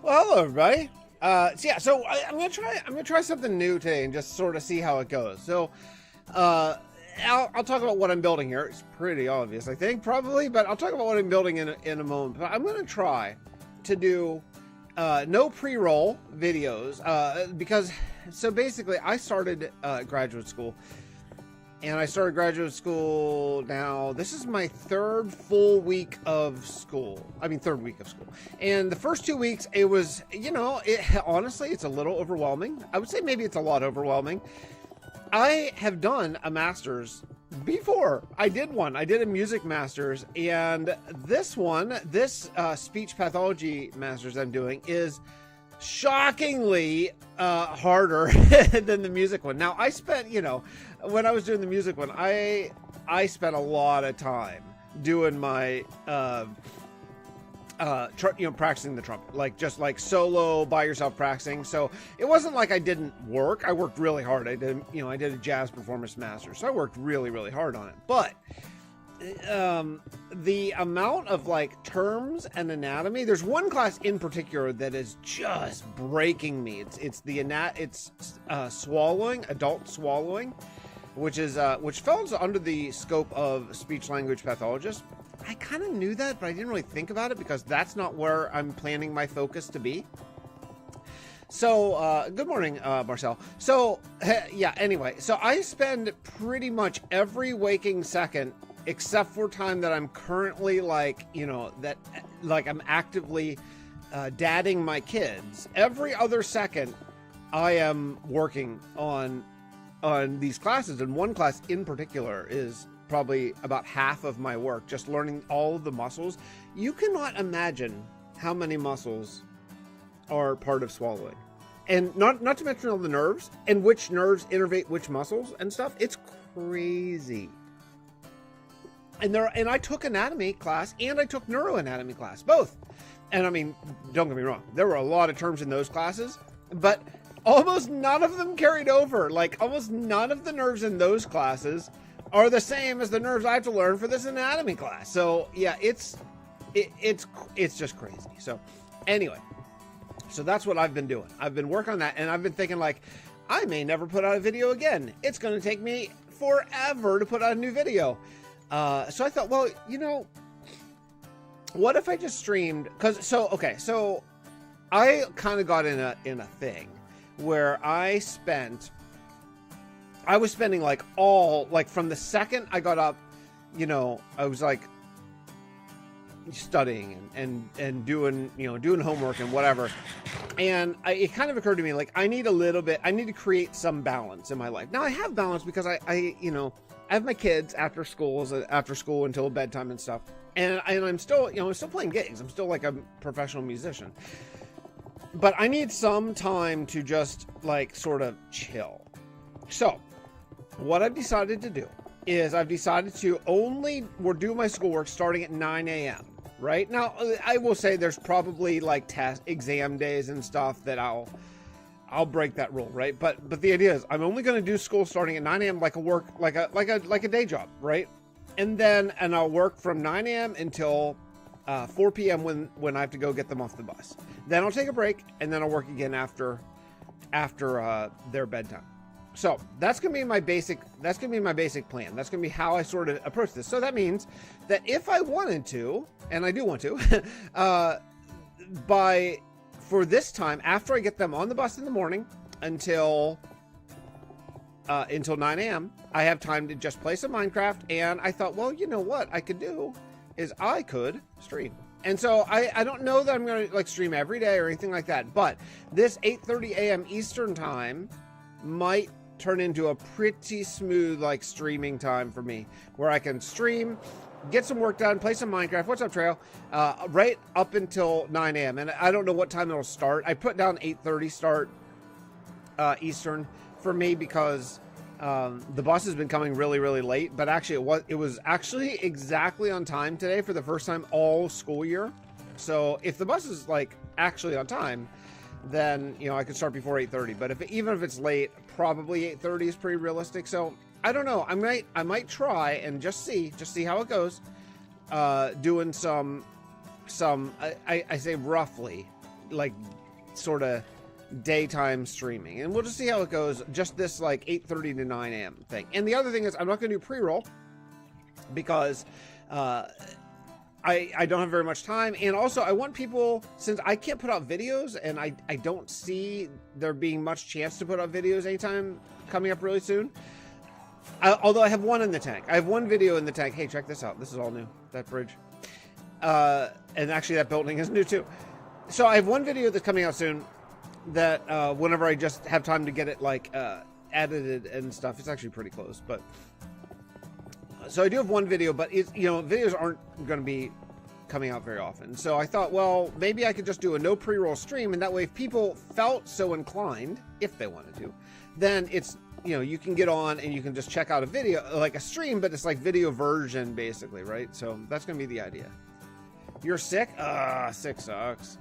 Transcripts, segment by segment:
Well, hello everybody. I'm gonna try something new today and just sort of see how it goes. So, I'll talk about what I'm building here. It's pretty obvious, I think, probably, but I'll talk about what I'm building in a moment. But I'm gonna try to do no pre-roll videos because basically I started graduate school. And I started graduate school now. This is my third week of school. And the first 2 weeks, it was, honestly, it's a little overwhelming. I would say maybe it's a lot overwhelming. I have done a master's before. I did a music master's. And this speech pathology master's I'm doing is shockingly harder than the music one. Now, I spent, when I was doing the music one, I spent a lot of time doing my practicing the trumpet, like solo by yourself practicing. So it wasn't like I didn't work. I worked really hard. I did a jazz performance master, so I worked really, really hard on it. But the amount of terms and anatomy, there's one class in particular that is just breaking me. It's swallowing, adult swallowing, which falls under the scope of speech language pathologists. I kind of knew that, but I didn't really think about it because that's not where I'm planning my focus to be. So, good morning, Marcel. So, yeah, anyway, so I spend pretty much every waking second, except for time that I'm currently I'm actively dadding my kids. Every other second, I am working on these classes, and one class in particular is probably about half of my work, just learning all of the muscles. You cannot imagine how many muscles are part of swallowing, and not to mention all the nerves and which nerves innervate which muscles and stuff. It's crazy. And I took anatomy class and I took neuroanatomy class, both. And I mean, don't get me wrong, there were a lot of terms in those classes, but almost none of them carried over. Almost none of the nerves in those classes are the same as the nerves I have to learn for this anatomy class. So yeah, it's just crazy. So anyway, so that's what I've been doing. I've been working on that, and I've been thinking I may never put out a video again. It's going to take me forever to put out a new video. So I thought, well, what if I just streamed? So I kind of got in a thing where I was spending from the second I got up, I was studying and doing homework and whatever. And it kind of occurred to me, I need to create some balance in my life. Now I have balance because I have my kids after school until bedtime and stuff. And I'm still playing gigs. I'm still a professional musician. But I need some time to just sort of chill. So what I've decided to do is I've decided to only do my schoolwork starting at 9 a.m. Right now, I will say there's probably exam days and stuff that I'll break that rule, right? But the idea is I'm only going to do school starting at 9 a.m. like a day job, right? And I'll work from 9 a.m. until 4 p.m. when I have to go get them off the bus. Then I'll take a break, and then I'll work again after their bedtime. So that's gonna be my basic plan. That's gonna be how I sort of approach this. So that means that if I wanted to, and I do want to, for this time after I get them on the bus in the morning until 9 a.m., I have time to just play some Minecraft. And I thought, well, you know what I could do is I could stream. And so I don't know that I'm going to stream every day or anything like that, but this 8:30 a.m. Eastern time might turn into a pretty smooth streaming time for me, where I can stream, get some work done, play some Minecraft. What's up, Trail? Right up until 9 a.m. And I don't know what time it'll start. I put down 8:30 start Eastern for me because the bus has been coming really, really late, but actually it was actually exactly on time today for the first time all school year. So if the bus is actually on time, then I could start before 8:30. But even if it's late, probably 8:30 is pretty realistic. So I don't know. I might try and just see how it goes. Doing some I say roughly like sort of daytime streaming, and we'll just see how it goes. Just this like 8:30 to 9 a.m. thing. And the other thing is, I'm not going to do pre-roll because I don't have very much time, and also I want people, since I can't put out videos, and I don't see there being much chance to put out videos anytime coming up really soon. Although I have one in the tank. I have one video in the tank. Hey, check this out. This is all new. That bridge. And actually that building is new too. So I have one video that's coming out soon that whenever I just have time to get it like edited and stuff. It's actually pretty close, but so I do have one video, but it's, you know, videos aren't going to be coming out very often. So I thought, well, maybe I could just do a no pre-roll stream, and that way if people felt so inclined, if they wanted to, then it's, you know, you can get on and you can just check out a video, like a stream, but it's like video version basically, right? So that's going to be the idea. You're sick? Sick sucks.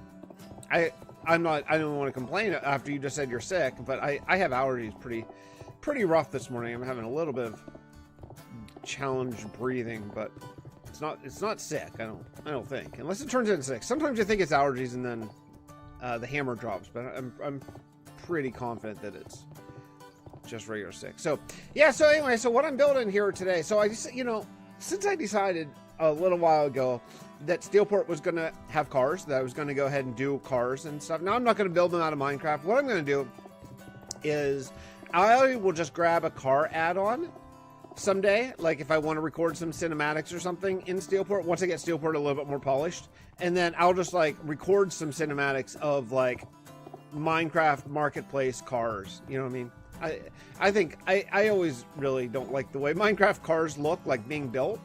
I don't want to complain after you just said you're sick, but I have allergies pretty rough this morning. I'm having a little bit of challenge breathing, but it's not sick. I don't think, unless it turns into sick. Sometimes I think it's allergies and then the hammer drops, but I'm pretty confident that it's just regular sick. So yeah, so anyway, so what I'm building here today, so I just, you know, since I decided a little while ago that Steelport was going to have cars, that I was going to go ahead and do cars and stuff. Now I'm not going to build them out of Minecraft. What I'm going to do is I will just grab a car add-on someday, like if I want to record some cinematics or something in Steelport, once I get Steelport a little bit more polished, and then I'll just like record some cinematics of like Minecraft marketplace cars, you know what I mean? I think I always really don't like the way Minecraft cars look like being built.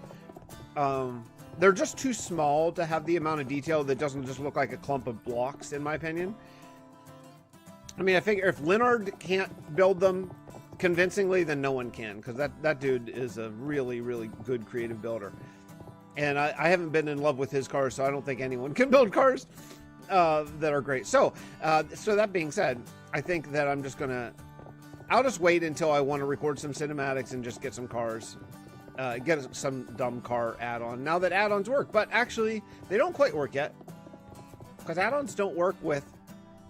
They're just too small to have the amount of detail that doesn't just look like a clump of blocks, in my opinion. I mean, I figure if Leonard can't build them convincingly, then no one can, because that dude is a really, really good creative builder. And I haven't been in love with his cars, so I don't think anyone can build cars that are great. So that being said, I think that I'll just wait until I want to record some cinematics and just get some cars. Get some dumb car add-on, now that add-ons work, but actually they don't quite work yet, because add-ons don't work with,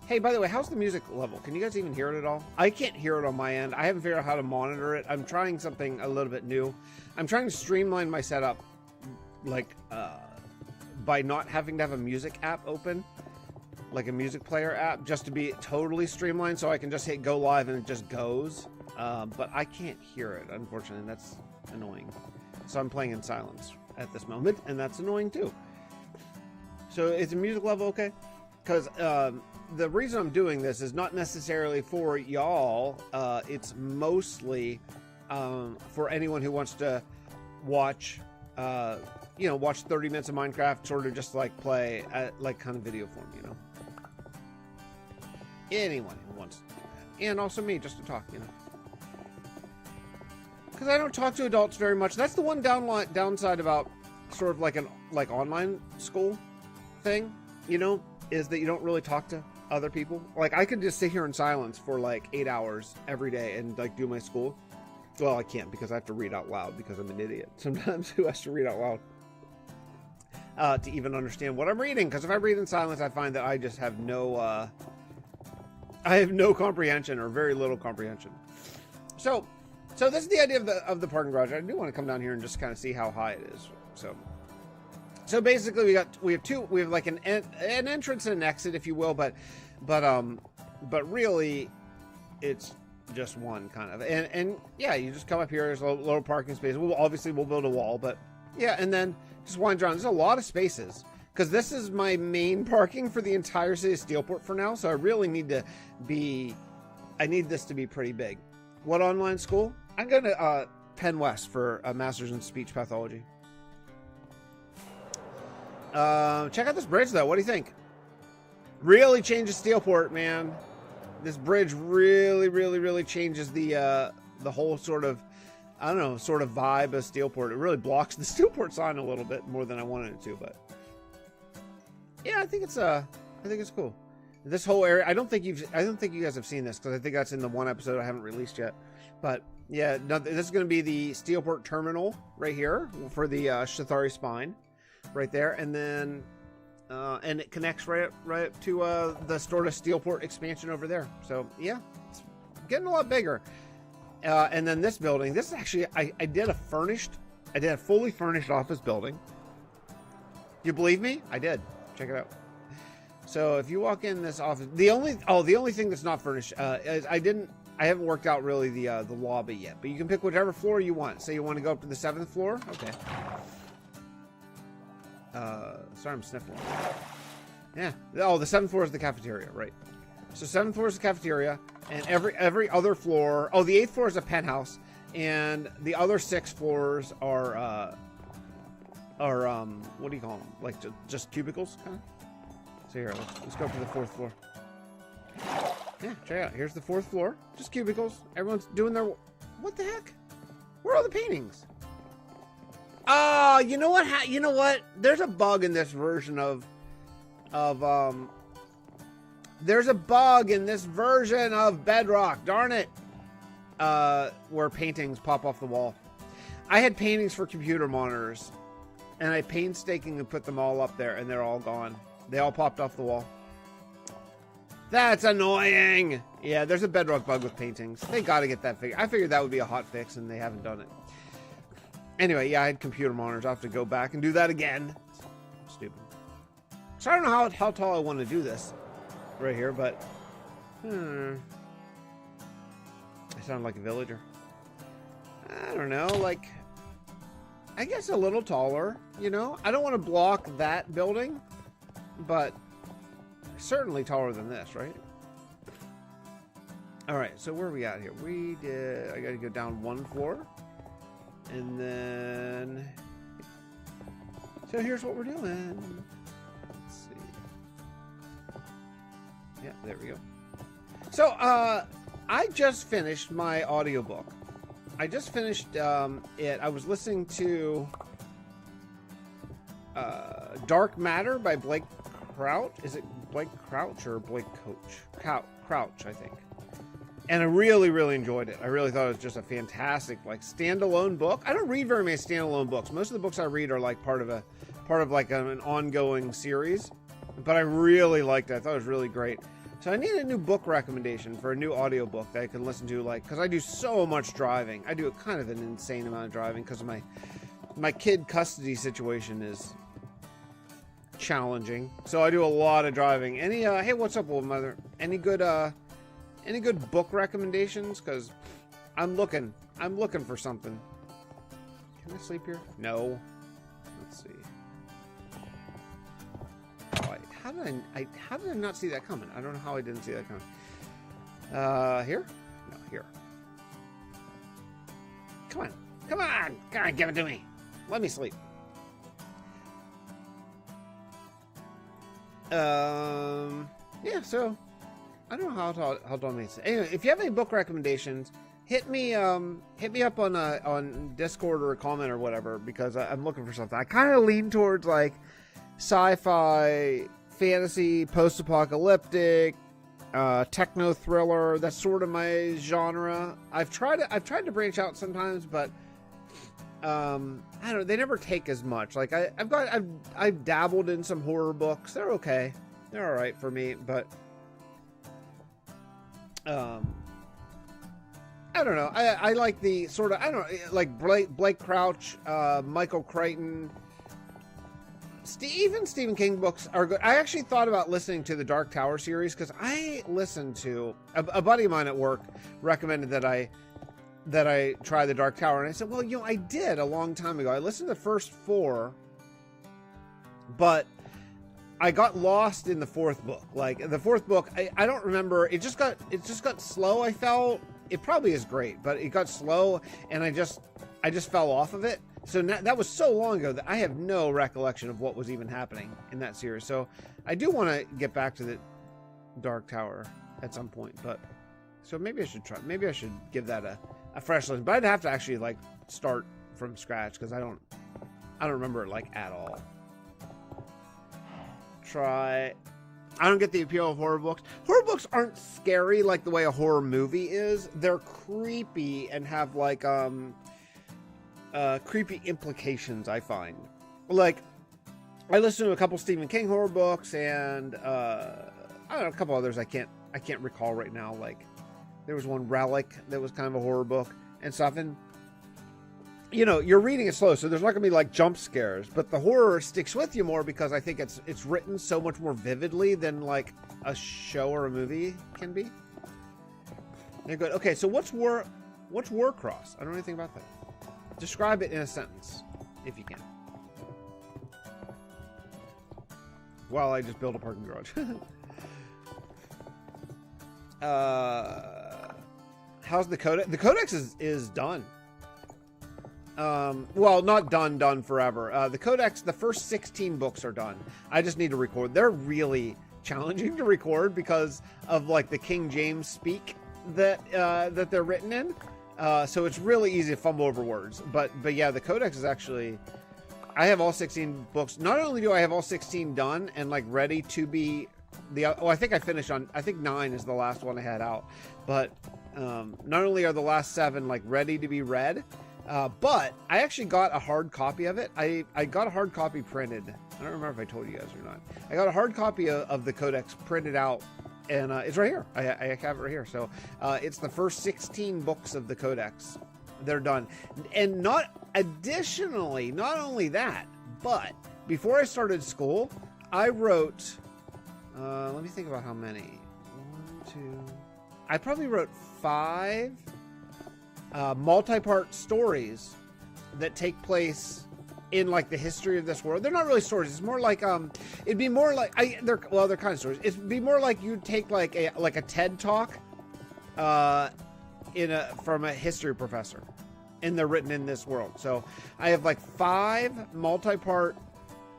hey, by the way, how's the music level? Can you guys even hear it at all? I can't hear it on my end. I haven't figured out how to monitor it. I'm trying something a little bit new. I'm trying to streamline my setup, like by not having to have a music app open, like a music player app, just to be totally streamlined, so I can just hit go live and it just goes. But I can't hear it, unfortunately, and that's annoying. So I'm playing in silence at this moment, and that's annoying too. So is the music level okay? Because the reason I'm doing this is not necessarily for y'all. It's mostly for anyone who wants to watch, watch 30 minutes of Minecraft, sort of just like play at like kind of video form, you know. Anyone who wants to do that, and also me, just to talk, you know. Because I don't talk to adults very much. That's the one downside about sort of like an online school thing, you know, is that you don't really talk to other people. Like I could just sit here in silence for like 8 hours every day and like do my school. Well, I can't, because I have to read out loud, because I'm an idiot sometimes who has to read out loud to even understand what I'm reading. Because if I read in silence, I find that I just have no comprehension, or very little comprehension. So this is the idea of the parking garage. I do want to come down here and just kind of see how high it is. So basically we have like an entrance and an exit, if you will, but really it's just one kind of, and yeah, you just come up here. There's a little parking space. We'll build a wall, but yeah, and then just wind around. There's a lot of spaces, because this is my main parking for the entire city of Steelport for now. So I really need this to be pretty big. What online school? I'm going to Penn West for a master's in speech pathology. Check out this bridge, though. What do you think? Really changes Steelport, man. This bridge really, really, really changes the whole sort of, I don't know, sort of vibe of Steelport. It really blocks the Steelport sign a little bit more than I wanted it to, but yeah, I think it's cool. This whole area, I don't think you guys have seen this, because I think that's in the one episode I haven't released yet. But yeah, no, this is going to be the Steelport terminal right here for the Shathari spine, right there, and then And it connects right up to the sort of Steelport expansion over there. So yeah, it's getting a lot bigger. And then this building, this is actually, I did a fully furnished office building. You believe me? I did. Check it out. So if you walk in this office, the only thing that's not furnished is I haven't worked out really the lobby yet, but you can pick whichever floor you want. Say you want to go up to the 7th floor. Okay. Sorry, I'm sniffling. Yeah. Oh, the 7th floor is the cafeteria, right? So 7th floor is the cafeteria, and every other floor. Oh, the 8th floor is a penthouse, and the other 6 floors are what do you call them? Like just cubicles, kind of. So here, let's go up to the 4th floor. Yeah, check it out. Here's the 4th floor, just cubicles. Everyone's doing their. What the heck? Where are all the paintings? Oh, you know what? You know what? There's a bug in this version there's a bug in this version of Bedrock. Darn it. Where paintings pop off the wall. I had paintings for computer monitors, and I painstakingly put them all up there, and they're all gone. They all popped off the wall. That's annoying. Yeah, there's a Bedrock bug with paintings. They got to get that fixed. I figured that would be a hot fix, and they haven't done it. Anyway, yeah, I had computer monitors. I have to go back and do that again. Stupid. So I don't know how tall I want to do this right here, but I sound like a villager. I don't know, like, I guess a little taller, you know? I don't want to block that building, but certainly taller than this, right? All right, so where are we at here? I got to go down 1 floor. And then, so here's what we're doing. Let's see. Yeah, there we go. So, I just finished my audiobook. I just finished it. I was listening to Dark Matter by Blake Crouch. Is it Blake Crouch or Blake Crouch, I think. And I really, really enjoyed it. I really thought it was just a fantastic, like, standalone book. I don't read very many standalone books. Most of the books I read are like part of like an ongoing series. But I really liked it. I thought it was really great. So I need a new book recommendation for a new audiobook that I can listen to, like, because I do so much driving. I do kind of an insane amount of driving because of my kid custody situation is challenging. So I do a lot of driving. Hey, what's up, old mother? Any good book recommendations? Because I'm looking for something. Can I sleep here? No. Let's see. Oh, how did I not see that coming? I don't know how I didn't see that coming. Here? No, here. Come on, give it to me. Let me sleep. Yeah, so I don't know how tall me is. Anyway, if you have any book recommendations, hit me up on Discord or a comment or whatever, because I'm looking for something. I kind of lean towards like sci-fi, fantasy, post-apocalyptic, techno thriller. That's sort of my genre. I've tried to branch out sometimes, but I don't know. They never take as much. Like I've dabbled in some horror books. They're okay. They're all right for me, but I don't know. I like the sort of, I don't know, like Blake Crouch, Michael Crichton. Even Stephen King books are good. I actually thought about listening to the Dark Tower series because I listened to a buddy of mine at work recommended that I try the Dark Tower, and I said, well, you know, I did a long time ago. I listened to the first 4, but I got lost in the 4th book. Like the 4th book, I don't remember. It just got slow. I felt it probably is great, but it got slow, and I just fell off of it. So that was so long ago that I have no recollection of what was even happening in that series. So I do want to get back to the Dark Tower at some point. But so maybe I should try. Maybe I should give that a fresh listen. But I'd have to actually like start from scratch because I don't remember it like at all. I don't get the appeal of horror books. Horror books aren't scary like the way a horror movie is. They're creepy and have like creepy implications, I find. Like I listened to a couple Stephen King horror books, and I don't know, a couple others I can't recall right now. Like there was one, Relic, that was kind of a horror book and stuff. And you know, you're reading it slow, so there's not gonna be like jump scares, but the horror sticks with you more because I think it's written so much more vividly than like a show or a movie can be. You're good. Okay, so what's Warcross? I don't know anything about that. Describe it in a sentence, if you can. While I just build a parking garage. How's the codex? The codex is done. Well, not done forever. The codex, the first 16 books are done. I just need to record. They're really challenging to record because of like the King James speak that they're written in. So it's really easy to fumble over words. But yeah, the codex is actually, I have all 16 books. Not only do I have all 16 done and like ready to be I think I finished on, I think 9 is the last one I had out. But not only are the last 7 like ready to be read, but I actually got a hard copy of it. I got a hard copy printed. I don't remember if I told you guys or not. I got a hard copy of the codex printed out, and it's right here. I have it right here. So it's the first 16 books of the codex. They're done. And not only that, but before I started school, I wrote, let me think about how many. 1, 2, I probably wrote 5 multi-part stories that take place in like the history of this world. They're not really stories. It's more like it'd be more like they're kind of stories. It'd be more like you'd take like a TED talk from a history professor, and they're written in this world. So I have like 5 multi-part,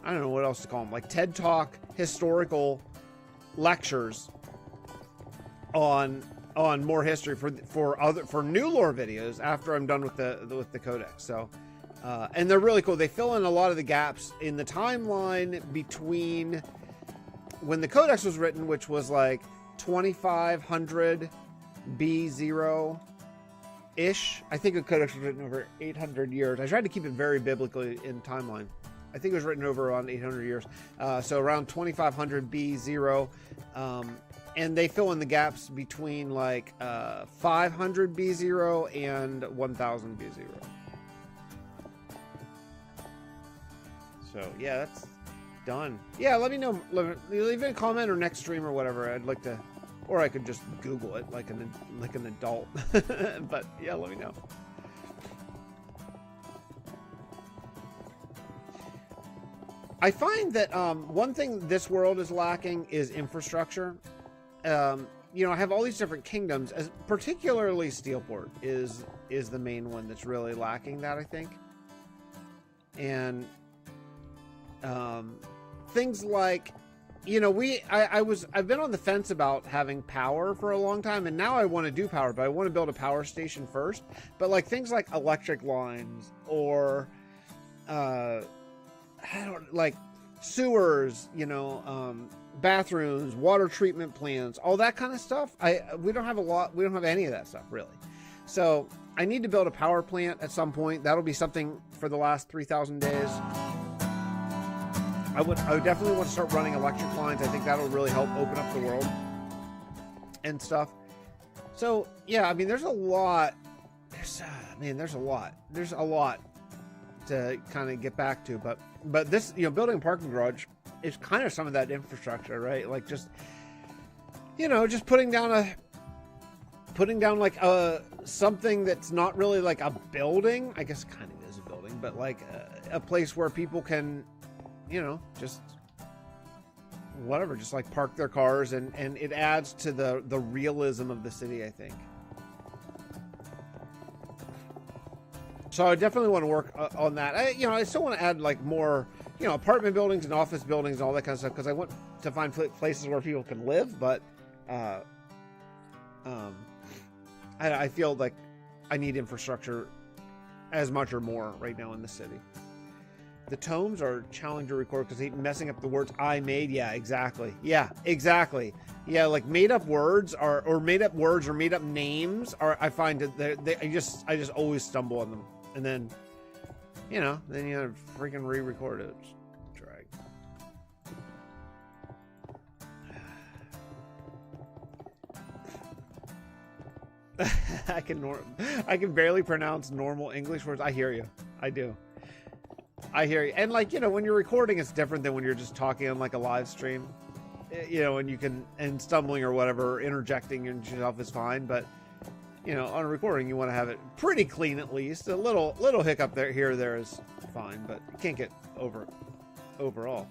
I don't know what else to call them, like TED talk historical lectures on more history for new lore videos after I'm done with the codex. So and they're really cool. They fill in a lot of the gaps in the timeline between when the codex was written, which was like 2500 B0 ish. I think the codex was written over 800 years. I tried to keep it very biblically in timeline. I think it was written over around 800 years. So around 2500 B0. And they fill in the gaps between like 500 B0 and 1000 B0. So yeah, that's done. Yeah, let me know. Leave a comment or next stream or whatever. I'd like to, or I could just Google it like an adult. But yeah, let me know. I find that one thing this world is lacking is infrastructure. You know, I have all these different kingdoms, as particularly Steelport is the main one that's really lacking that, I think. And things like, you know, I've been on the fence about having power for a long time, and now I want to do power, but I want to build a power station first. But like things like electric lines or like sewers, you know, bathrooms, water treatment plants, all that kind of stuff. We don't have any of that stuff really. So I need to build a power plant at some point. That'll be something for the last 3,000 days. I would definitely want to start running electric lines. I think that'll really help open up the world and stuff. So yeah, I mean, there's a lot to kind of get back to, but this, you know, building a parking garage is kind of some of that infrastructure, right? Like just, you know, just putting down like something that's not really like a building. I guess it kind of is a building, but like a place where people can, you know, just whatever, just like park their cars, and it adds to the realism of the city, I think. So I definitely want to work on that. I still want to add like more, you know, apartment buildings and office buildings and all that kind of stuff, because I want to find places where people can live. But I feel like I need infrastructure as much or more right now in the city. The tomes are challenging to record because they're messing up the words I made. Yeah, exactly. Yeah, exactly. Yeah, like made up words or made up names are, I find that I just always stumble on them. And then, you know, then you have to freaking re-record it. Drag. I can barely pronounce normal English words. I hear you. I do. I hear you. And like, you know, when you're recording, it's different than when you're just talking on like a live stream. You know, and stumbling or whatever, interjecting yourself is fine, but you know, on a recording, you want to have it pretty clean at least. A little hiccup here or there is fine, but you can't get over overall.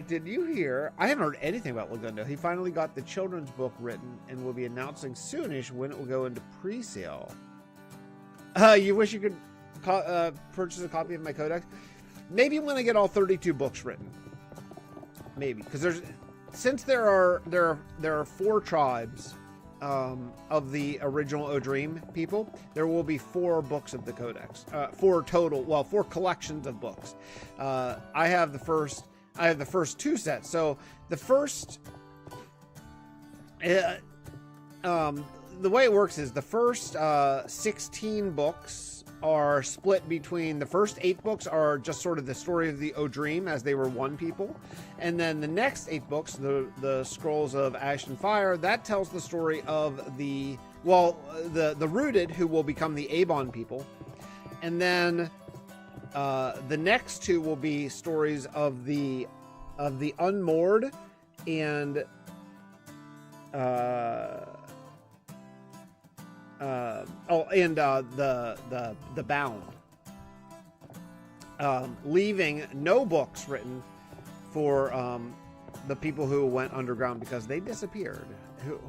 Did you hear? I haven't heard anything about Lagundo. He finally got the children's book written and will be announcing soonish when it will go into pre-sale. You wish you could purchase a copy of my codex? Maybe when I get all 32 books written. Maybe, because there are 4 tribes of the original O'Dream people. There will be 4 books of the codex, 4 collections of books. I have the first 2 sets. So the first, the way it works is the first 16 books are split between the first 8 books are just sort of the story of the O'Dream as they were one people, and then the next 8 books, the Scrolls of Ash and Fire, that tells the story of the Rooted, who will become the Avon people, and then the next 2 will be stories of the Unmoored and the Bound, leaving no books written for the people who went underground because they disappeared.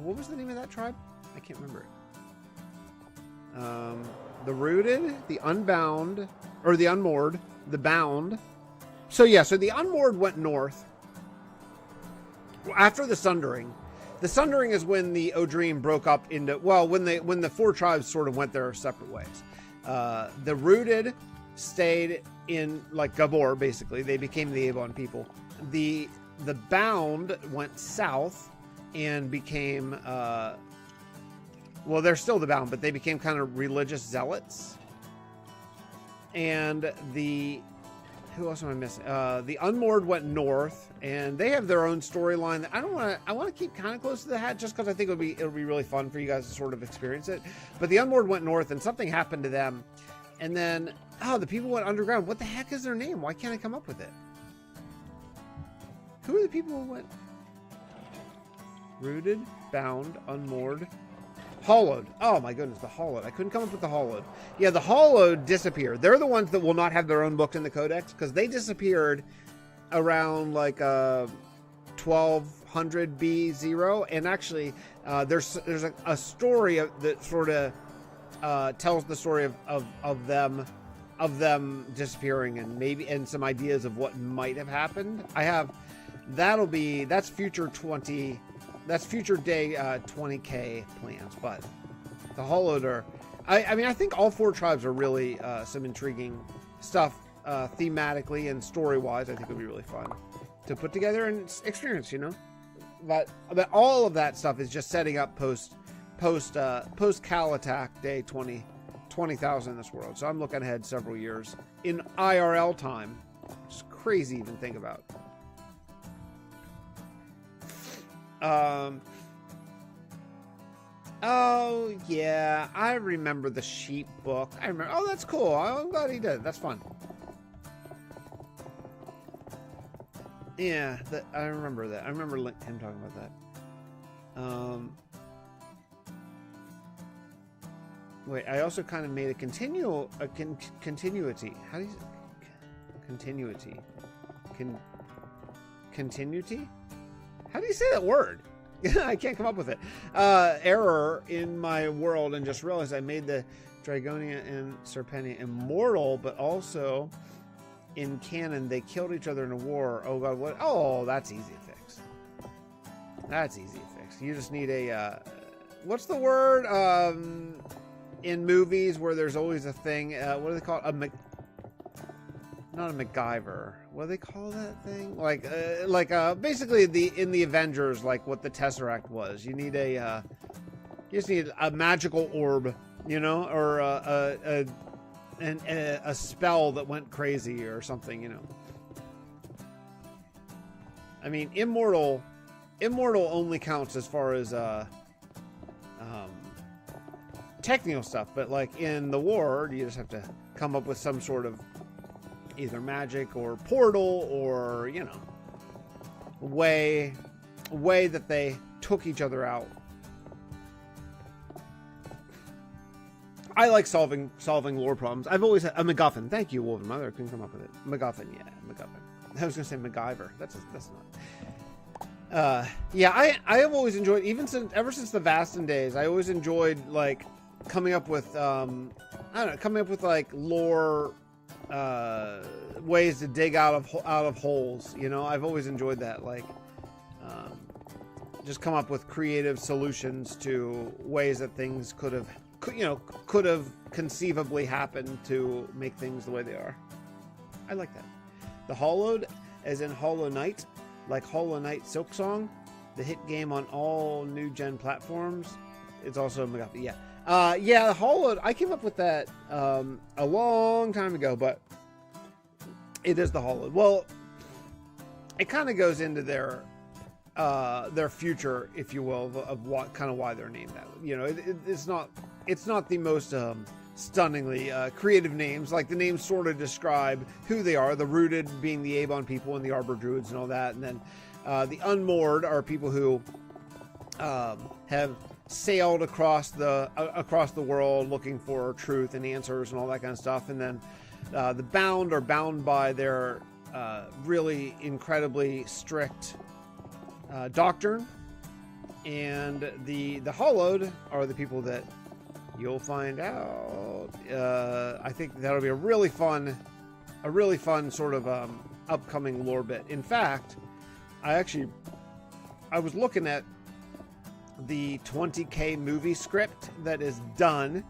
What was the name of that tribe? I can't remember. The Rooted, the Unbound, or the Unmoored, the Bound. So the Unmoored went north after the Sundering. The Sundering is when the O'Dream broke up into, when the 4 tribes sort of went their separate ways. The Rooted stayed in, like, Gabor, basically. They became the Avon people. The Bound went south and became, they're still the Bound, but they became kind of religious zealots. And who else am I missing? The Unmoored went north, and they have their own storyline. I want to keep kind of close to the hat just because I think it'll be really fun for you guys to sort of experience it. But the Unmoored went north, and something happened to them. And then, the people went underground. What the heck is their name? Why can't I come up with it? Who are the people who went? Rooted, Bound, Unmoored, Hollowed. Oh my goodness, the Hollowed. I couldn't come up with the Hollowed. Yeah, the Hollowed disappeared. They're the ones that will not have their own books in the Codex because they disappeared around like 1200 B0. And actually, there's a story that sort of tells the story of them disappearing and some ideas of what might have happened. That's future day 20K plans, but the Hollowed are, I think all 4 tribes are really some intriguing stuff thematically and story-wise. I think it'll be really fun to put together and experience, you know. But all of that stuff is just setting up post Cal Attack Day 20,000 in this world. So I'm looking ahead several years in IRL time. It's crazy to even think about. Oh yeah, I remember the sheep book. I remember. Oh, that's cool. I'm glad he did. That's fun. Yeah, I remember that. I remember him talking about that. Wait, I also kind of made a continuity. How do you say continuity? Continuity? How do you say that word? I can't come up with it. Error in my world, and just realized I made the Dragonia and Serpentia immortal, but also in canon they killed each other in a war. Oh god, what? Oh, that's easy to fix. That's easy to fix. You just need a what's the word in movies where there's always a thing? What do they call it? Not a MacGyver. What do they call that thing? Like basically in the Avengers, like what the Tesseract was. You need you just need a magical orb, you know, or a spell that went crazy or something, you know. I mean, immortal only counts as far as technical stuff, but like in the war, you just have to come up with some sort of either magic or portal or, you know, way that they took each other out. I like solving lore problems. I've always had a MacGuffin. Thank you, Wolven Mother. I couldn't come up with it. MacGuffin, yeah, MacGuffin. I was gonna say MacGyver. That's not. Yeah, I have always enjoyed, ever since the Vastin days. I always enjoyed like coming up with I don't know, coming up with like lore ways to dig out of holes. You know, I've always enjoyed that. Like, just come up with creative solutions to ways that things could have conceivably happened to make things the way they are. I like that. The Hollowed, as in Hollow Knight, like Hollow Knight Silksong, the hit game on all new gen platforms. It's also a MacGuffin. Yeah. Yeah, the Hollowed, I came up with that a long time ago, but it is the Hollowed. Well, it kind of goes into their future, if you will, of what kind of why they're named that. You know, it's not the most stunningly creative names. Like, the names sort of describe who they are. The Rooted being the Avon people and the Arbor Druids and all that, and then the Unmoored are people who have sailed across the world looking for truth and answers and all that kind of stuff. And then the Bound are bound by their really incredibly strict doctrine, and the Hollowed are the people that you'll find out. I think that'll be a really fun sort of upcoming lore bit. In fact, I was looking at the 20K movie script that is done,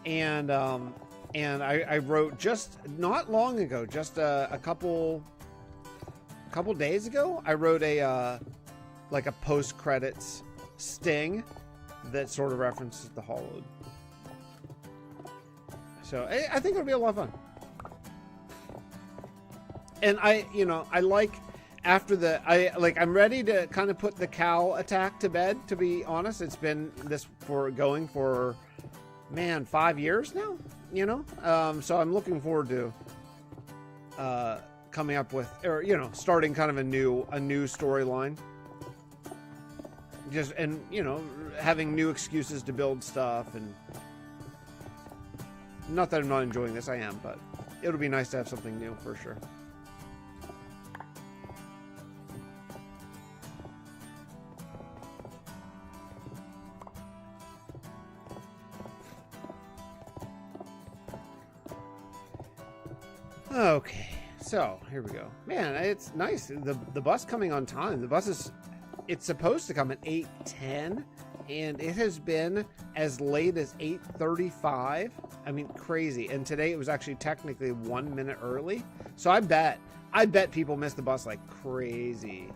and I wrote just not long ago, just a couple days ago, I wrote a like a post-credits sting that sort of references the Hollowed. So I think it'll be a lot of fun. And I like I'm ready to kind of put the cow attack to bed, to be honest. It's been going for 5 years now, you know? So I'm looking forward to coming up with, or, you know, starting kind of a new storyline. Just, and, you know, having new excuses to build stuff. And not that I'm not enjoying this, I am, but it'll be nice to have something new for sure. Okay, so here we go. Man, it's nice. The bus coming on time. The bus it's supposed to come at 8:10, and it has been as late as 8:35. I mean, crazy. And today it was actually technically 1 minute early. So I bet people missed the bus like crazy,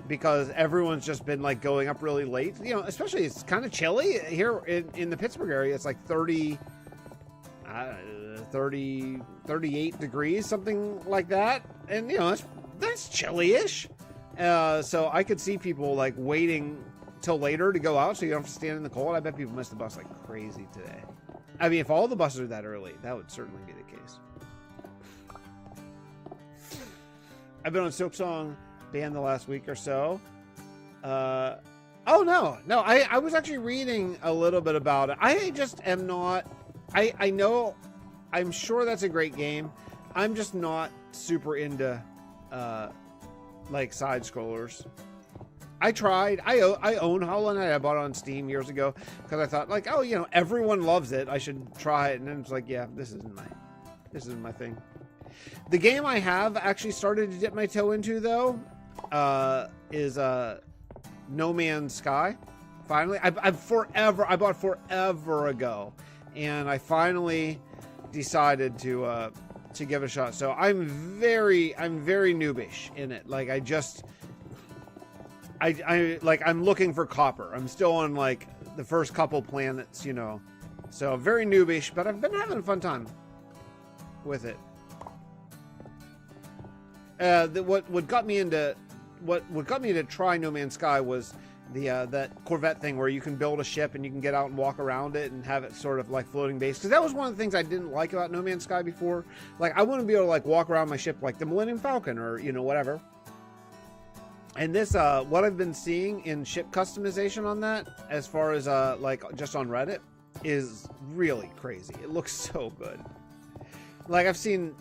because everyone's just been like going up really late. You know, especially it's kind of chilly here in the Pittsburgh area. It's like 38 degrees, something like that. And, you know, that's chilly-ish. So I could see people like waiting till later to go out so you don't have to stand in the cold. I bet people missed the bus like crazy today. I mean, if all the buses are that early, that would certainly be the case. I've been on Silksong Band the last week or so. Oh, no, I was actually reading a little bit about it. I just am not... I know... I'm sure that's a great game. I'm just not super into like side scrollers. I tried. I own Hollow Knight. I bought it on Steam years ago because I thought, like, oh, you know, everyone loves it, I should try it. And then it's like, yeah, this isn't my thing. The game I have actually started to dip my toe into, though, is No Man's Sky. Finally, I bought forever ago, and I finally decided to give it a shot. So I'm very noobish in it. Like, I'm looking for copper. I'm still on like the first couple planets, you know. So very noobish, but I've been having a fun time with it. What got me into try No Man's Sky was that Corvette thing where you can build a ship and you can get out and walk around it and have it sort of like floating base. Because that was one of the things I didn't like about No Man's Sky before. Like, I want to be able to like walk around my ship like the Millennium Falcon or, you know, whatever. And this, what I've been seeing in ship customization on that, as far as like just on Reddit, is really crazy. It looks so good. Like, I've seen,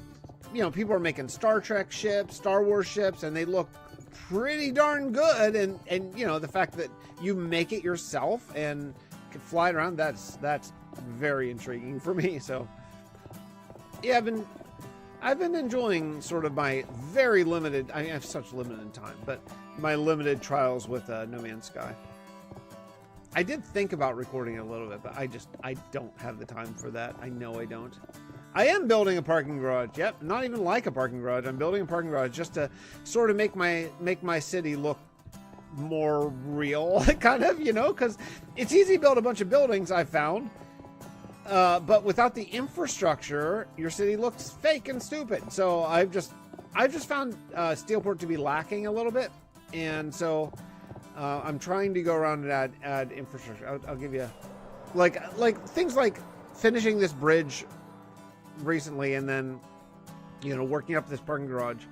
you know, people are making Star Trek ships, Star Wars ships, and they look pretty darn good. And you know, the fact that you make it yourself and can fly it around, that's very intriguing for me. So yeah, I've been enjoying sort of my very limited, I have such limited time, but my limited trials with No Man's Sky. I did think about recording it a little bit, but I don't have the time for that. I know I don't. I am building a parking garage. Yep, not even like a parking garage. I'm building a parking garage just to sort of make my city look more real, kind of, you know, because it's easy to build a bunch of buildings, I found. But without the infrastructure, your city looks fake and stupid. So I've just found Steelport to be lacking a little bit, and so I'm trying to go around and add infrastructure. I'll give you like things like finishing this bridge recently, and then, you know, working up this parking garage.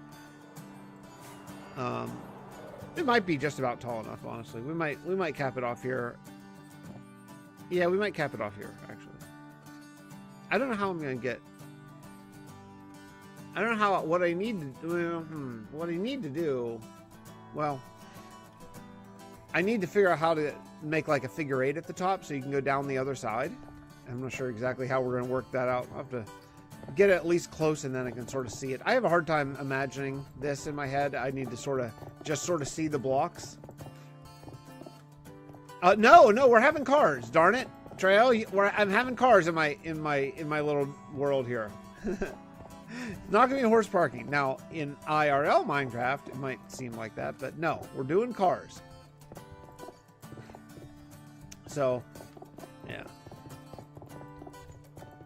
It might be just about tall enough, honestly. We might cap it off here. Yeah, we might cap it off here, actually. I don't know how I'm gonna get. I don't know how what I need to do. What I need to do. Well, I need to figure out how to make like a figure 8 at the top so you can go down the other side. I'm not sure exactly how we're gonna work that out. I'll have to get it at least close, and then I can sort of see it. I have a hard time imagining this in my head. I need to just see the blocks. No, we're having cars. Darn it, Trejo, I'm having cars in my little world here. Not gonna be horse parking. Now in IRL Minecraft, it might seem like that, but no, we're doing cars. So, yeah.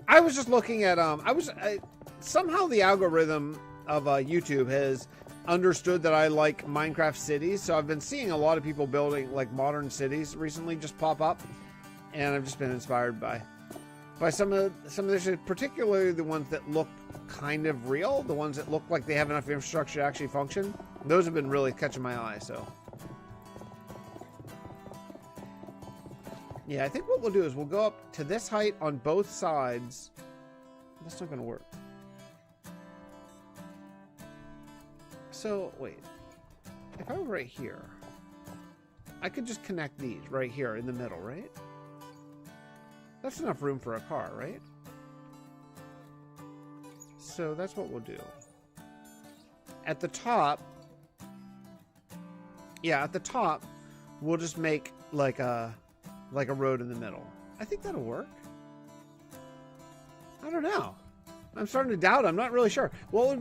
I was just looking at somehow the algorithm of YouTube has understood that I like Minecraft cities, so I've been seeing a lot of people building like modern cities recently just pop up, and I've just been inspired by some of the shit, particularly the ones that look kind of real, the ones that look like they have enough infrastructure to actually function. Those have been really catching my eye. So yeah, I think what we'll do is we'll go up to this height on both sides. That's not going to work. So, wait. If I were right here, I could just connect these right here in the middle, right? That's enough room for a car, right? So that's what we'll do. At the top, yeah, at the top, we'll just make like a road in the middle. I think that'll work. I don't know. I'm starting to doubt. I'm not really sure. What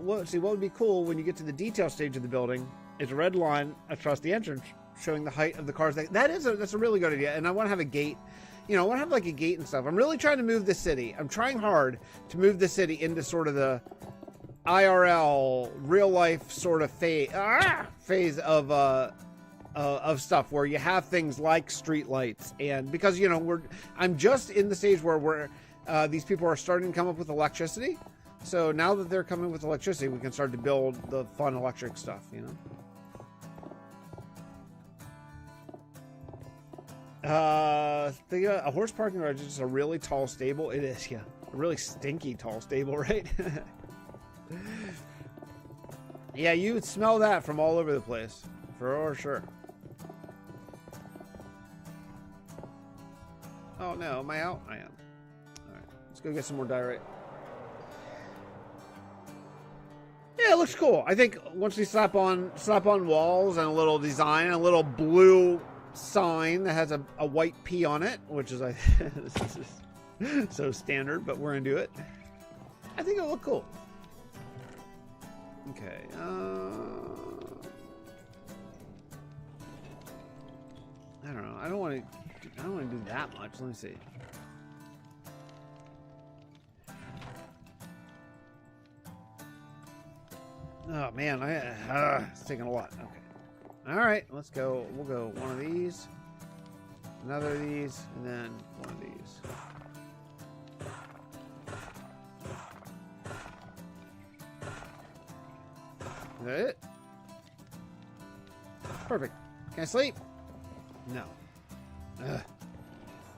would be cool when you get to the detail stage of the building is a red line across the entrance showing the height of the cars. That's a really good idea. And I want to have a gate. You know, I want to have like a gate and stuff. I'm really trying to move this city. I'm trying hard to move the city into sort of the IRL, real life sort of phase of stuff where you have things like street lights, and because, you know, I'm just in the stage where these people are starting to come up with electricity. So now that they're coming with electricity, we can start to build the fun electric stuff, you know. A horse parking garage is just a really tall stable. It is, yeah, a really stinky tall stable, right? Yeah, you would smell that from all over the place, for sure. Oh no, am I out? I am. Alright, let's go get some more diorite. Yeah, it looks cool. I think once we slap on walls and a little design, a little blue sign that has a white P on it, which is this is so standard, but we're gonna do it. I think it'll look cool. Okay. I don't know. I don't want to do that much. Let me see. Oh man, it's taking a lot. Okay. All right, let's go. We'll go one of these, another of these, and then one of these. Is that it? Perfect. Can I sleep? No. Ugh.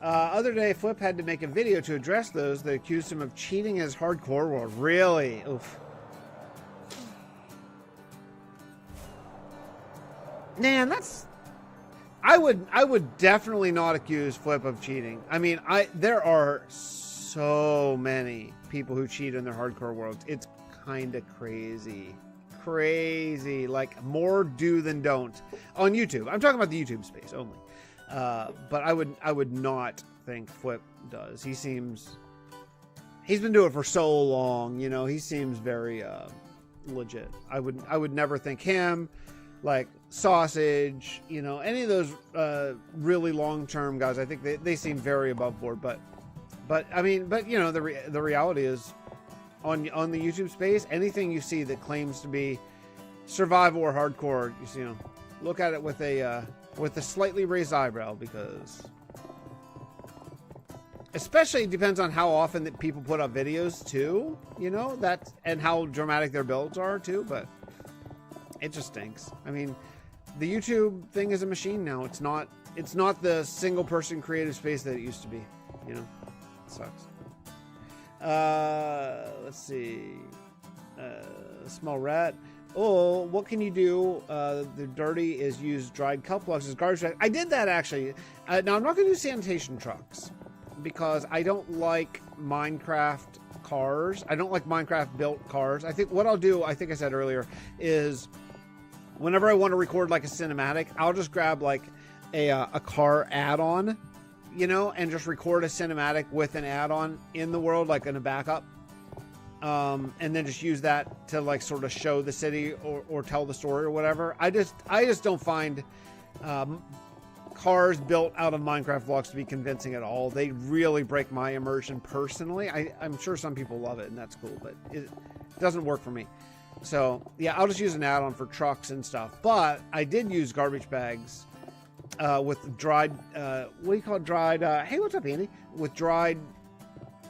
Other day, Flip had to make a video to address those that accused him of cheating his hardcore world. Really? Oof. Man, that's... I would definitely not accuse Flip of cheating. I mean, there are so many people who cheat in their hardcore worlds. It's kind of crazy. Crazy. Like, more do than don't. On YouTube. I'm talking about the YouTube space only. But I would not think Flip does. He's been doing it for so long, you know, he seems very legit. I would never think him, like Sausage, you know, any of those really long-term guys. I think they seem very above board, but I mean, you know, the reality is on the YouTube space, anything you see that claims to be survival or hardcore, you know, look at it with a slightly raised eyebrow, because especially it depends on how often that people put up videos too, you know, that, and how dramatic their builds are too, but it just stinks. I mean, the YouTube thing is a machine now. It's not the single person creative space that it used to be, you know. It sucks. Let's see. Small rat. Oh, what can you do? The dirty is use dried kelp blocks as garbage bag. I did that actually. Now I'm not going to do sanitation trucks because I don't like Minecraft cars. I don't like Minecraft built cars. I think what I'll do, I think I said earlier, is whenever I want to record like a cinematic, I'll just grab like a car add-on, you know, and just record a cinematic with an add-on in the world, like in a backup. And then just use that to like sort of show the city or tell the story or whatever. I just don't find cars built out of Minecraft blocks to be convincing at all. They really break my immersion personally. I'm sure some people love it and that's cool, but it doesn't work for me. So yeah, I'll just use an add-on for trucks and stuff. But I did use garbage bags with dried, what do you call it? Dried, hey, what's up, Andy? With dried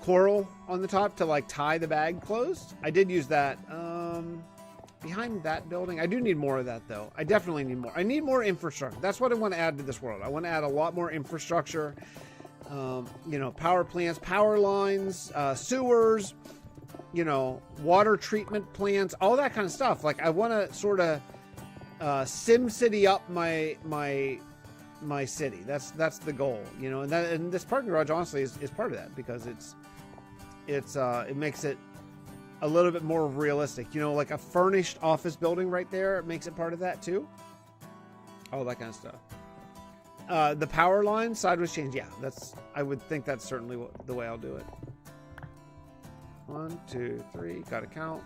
coral on the top to like tie the bag closed. I did use that behind that building. I do need more of that though. I definitely need more. I need more infrastructure. That's what I want to add to this world. I want to add a lot more infrastructure. You know, power plants, power lines, sewers, you know, water treatment plants, all that kind of stuff. Like I want to sort of Sim City up my city. That's the goal, you know, and this parking garage honestly is part of that, because it makes it a little bit more realistic, you know, like a furnished office building right there. It makes it part of that too. All that kind of stuff. The power line sideways change. Yeah, I would think that's certainly the way I'll do it. 1, 2, 3. Got to count.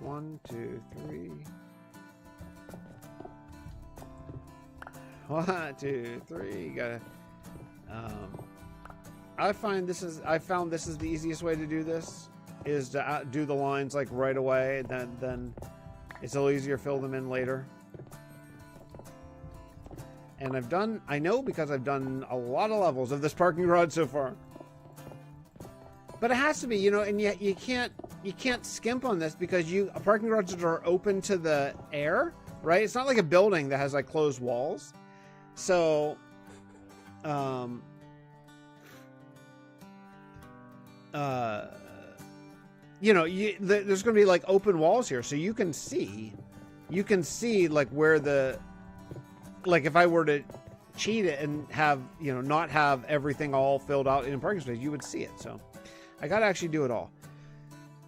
1, 2, 3. 1, 2, 3. Gotta. I found this is the easiest way to do this, is to do the lines like right away, and then it's a little easier to fill them in later. And I know because I've done a lot of levels of this parking garage so far. But it has to be, you know, and yet you can't skimp on this, because parking garages are open to the air, right? It's not like a building that has like closed walls. So, you know, there's going to be like open walls here, so you can see like where like if I were to cheat it and have, you know, not have everything all filled out in a parking space, you would see it. So I got to actually do it all.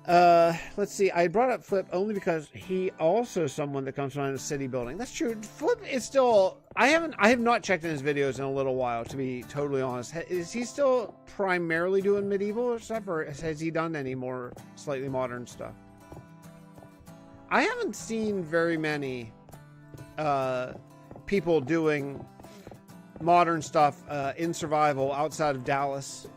Let's see. I brought up Flip only because he also someone that comes from a city building. That's true. Flip is still. I have not checked in his videos in a little while, to be totally honest. Is he still primarily doing medieval stuff, or has he done any more slightly modern stuff? I haven't seen very many people doing modern stuff in survival outside of Dallas.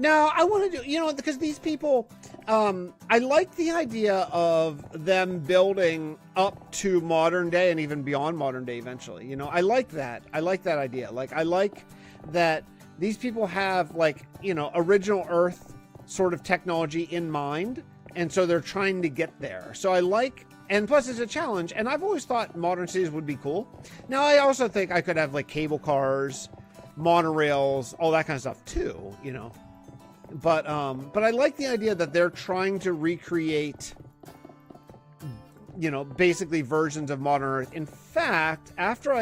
No, I want to do, because these people, I like the idea of them building up to modern day and even beyond modern day eventually. I like that. I like that idea. Like, I like that these people have, like, original Earth sort of technology in mind. And so they're trying to get there. So I like, and plus it's a challenge. And I've always thought modern cities would be cool. Now, I also think I could have, like, cable cars, monorails, all that kind of stuff too, But I like the idea that they're trying to recreate, basically versions of modern Earth. In fact, after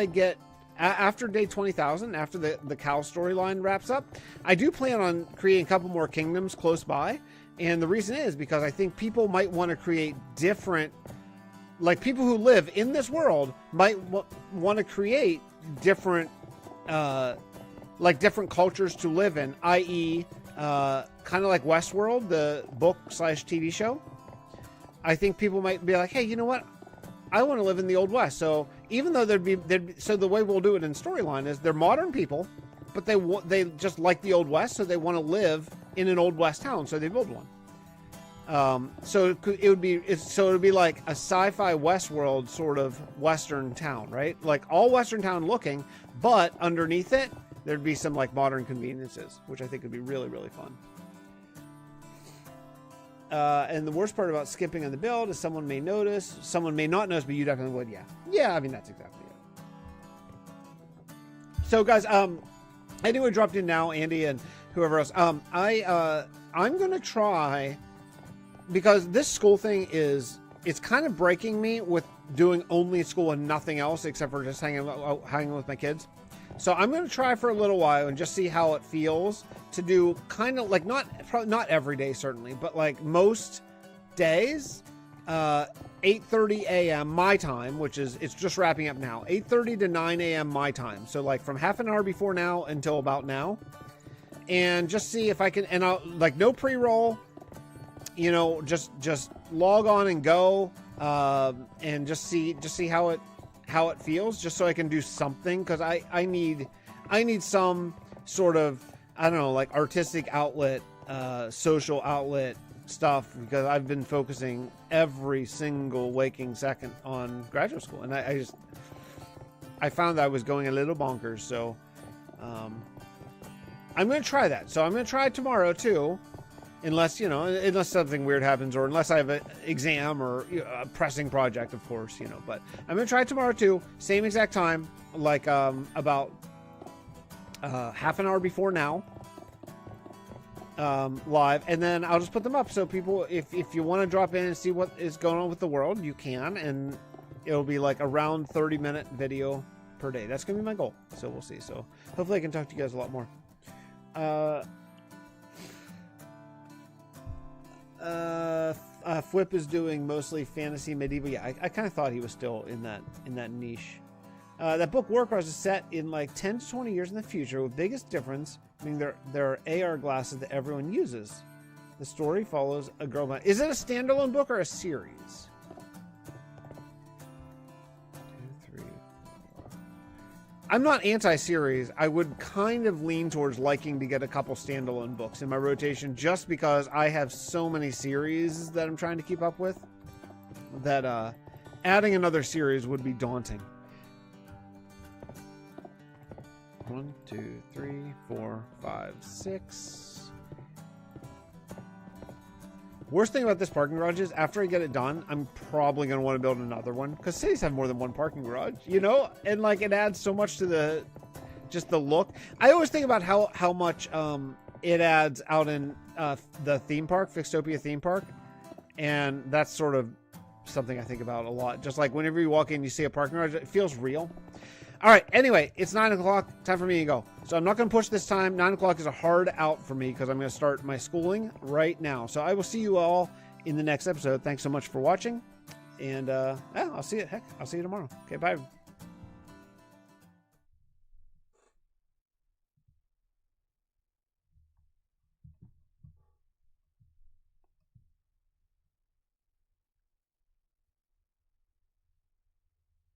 day 20,000, after the cow storyline wraps up, I do plan on creating a couple more kingdoms close by. And the reason is because I think people might want to create different, like, people who live in this world might want to create different, different cultures to live in, i.e., kind of like Westworld, the book/TV show. I think people might be like, hey, you know what? I want to live in the Old West. So even though so the way we'll do it in storyline is they're modern people, but they just like the Old West, so they want to live in an Old West town, so they build one. So it would be like a sci-fi Westworld sort of Western town, right? Like all Western town looking, but underneath it, there'd be some like modern conveniences, which I think would be really, really fun. And the worst part about skipping on the build is someone may notice, someone may not notice, but you definitely would. Yeah, I mean, that's exactly it. So guys, anyone dropped in now, Andy and whoever else, I'm going to try, because this school thing it's kind of breaking me with doing only school and nothing else except for just hanging with my kids. So I'm going to try for a little while and just see how it feels to do kind of like, not every day certainly, but like most days, 8:30 a.m. my time, it's just wrapping up now, 8:30 to 9 a.m. my time. So like from half an hour before now until about now, and just see if I can, and I'll like no pre-roll, just log on and go, and just see how it feels, just so I can do something, because I need some sort of, I don't know, like artistic outlet, social outlet stuff, because I've been focusing every single waking second on graduate school, and I found that I was going a little bonkers. So I'm going to try that. So I'm going to try it tomorrow too, unless something weird happens, or unless I have an exam or a pressing project, of course, but I'm going to try it tomorrow too. Same exact time, like about half an hour before now, live, and then I'll just put them up. So people, if you want to drop in and see what is going on with the world, you can, and it'll be like around 30-minute video per day. That's going to be my goal. So we'll see. So hopefully I can talk to you guys a lot more. Flip is doing mostly fantasy medieval. Yeah, I kind of thought he was still in that niche. That book Warcross is set in like 10 to 20 years in the future, with biggest difference being there are AR glasses that everyone uses. The story follows a girl. Is it a standalone book or a series? 2, 3, 4. I'm not anti-series. I would kind of lean towards liking to get a couple standalone books in my rotation, just because I have so many series that I'm trying to keep up with that adding another series would be daunting. 1, 2, 3, 4, 5, 6. Worst thing about this parking garage is after I get it done, I'm probably going to want to build another one, because cities have more than one parking garage, and like it adds so much to the look. I always think about how much it adds out in the theme park, Fixtopia theme park, and that's sort of something I think about a lot. Just like whenever you walk in, you see a parking garage, it feels real. All right, anyway, it's 9 o'clock. Time for me to go. So I'm not going to push this time. 9 o'clock is a hard out for me because I'm going to start my schooling right now. So I will see you all in the next episode. Thanks so much for watching. And I'll see you. I'll see you tomorrow. Okay, bye.